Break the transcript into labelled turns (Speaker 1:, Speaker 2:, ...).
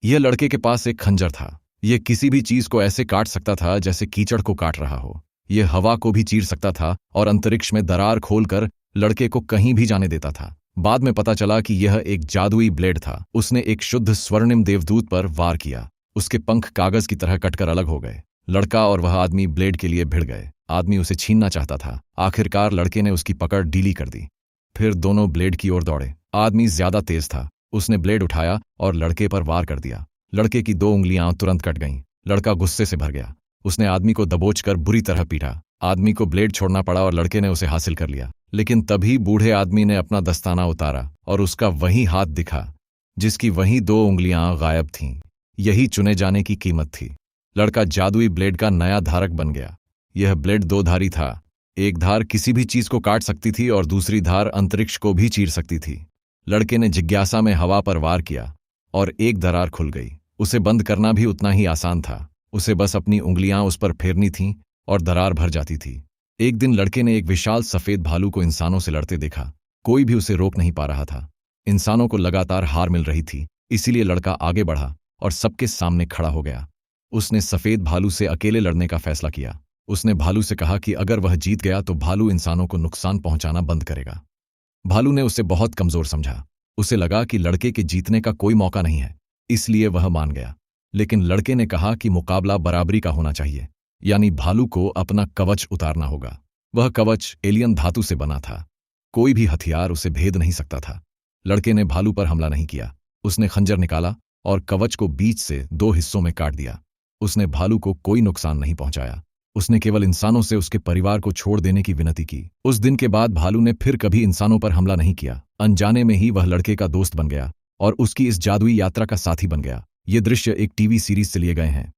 Speaker 1: यह लड़के के पास एक खंजर था। यह किसी भी चीज को ऐसे काट सकता था जैसे कीचड़ को काट रहा हो। यह हवा को भी चीर सकता था और अंतरिक्ष में दरार खोलकर लड़के को कहीं भी जाने देता था। बाद में पता चला कि यह एक जादुई ब्लेड था। उसने एक शुद्ध स्वर्णिम देवदूत पर वार किया। उसके पंख कागज की तरह कटकर अलग हो गए। लड़का और वह आदमी ब्लेड के लिए भिड़ गए। आदमी उसे छीनना चाहता था। आखिरकार लड़के ने उसकी पकड़ ढीली कर दी। फिर दोनों ब्लेड की ओर दौड़े। आदमी ज्यादा तेज था। उसने ब्लेड उठाया और लड़के पर वार कर दिया। लड़के की 2 उंगलियां तुरंत कट गईं। लड़का गुस्से से भर गया। उसने आदमी को दबोचकर बुरी तरह पीटा। आदमी को ब्लेड छोड़ना पड़ा और लड़के ने उसे हासिल कर लिया। लेकिन तभी बूढ़े आदमी ने अपना दस्ताना उतारा और उसका वही हाथ दिखा जिसकी वही 2 उंगलियां गायब थीं। यही चुने जाने की कीमत थी। लड़का जादुई ब्लेड का नया धारक बन गया। यह ब्लेड 2 धारी था। एक धार किसी भी चीज को काट सकती थी और दूसरी धार अंतरिक्ष को भी चीर सकती थी। लड़के ने जिज्ञासा में हवा पर वार किया और एक दरार खुल गई। उसे बंद करना भी उतना ही आसान था। उसे बस अपनी उंगलियां उस पर फेरनी थीं और दरार भर जाती थी। एक दिन लड़के ने एक विशाल सफेद भालू को इंसानों से लड़ते देखा। कोई भी उसे रोक नहीं पा रहा था। इंसानों को लगातार हार मिल रही थी। इसीलिए लड़का आगे बढ़ा और सबके सामने खड़ा हो गया। उसने सफेद भालू से अकेले लड़ने का फैसला किया। उसने भालू से कहा कि अगर वह जीत गया तो भालू इंसानों को नुकसान पहुंचाना बंद करेगा। भालू ने उसे बहुत कमजोर समझा। उसे लगा कि लड़के के जीतने का कोई मौका नहीं है, इसलिए वह मान गया। लेकिन लड़के ने कहा कि मुकाबला बराबरी का होना चाहिए, यानी भालू को अपना कवच उतारना होगा। वह कवच एलियन धातु से बना था। कोई भी हथियार उसे भेद नहीं सकता था। लड़के ने भालू पर हमला नहीं किया। उसने खंजर निकाला और कवच को बीच से 2 हिस्सों में काट दिया। उसने भालू को कोई नुकसान नहीं पहुंचाया। उसने केवल इंसानों से उसके परिवार को छोड़ देने की विनती की। उस दिन के बाद भालू ने फिर कभी इंसानों पर हमला नहीं किया। अनजाने में ही वह लड़के का दोस्त बन गया और उसकी इस जादुई यात्रा का साथी बन गया। ये दृश्य एक टीवी सीरीज से लिए गए हैं।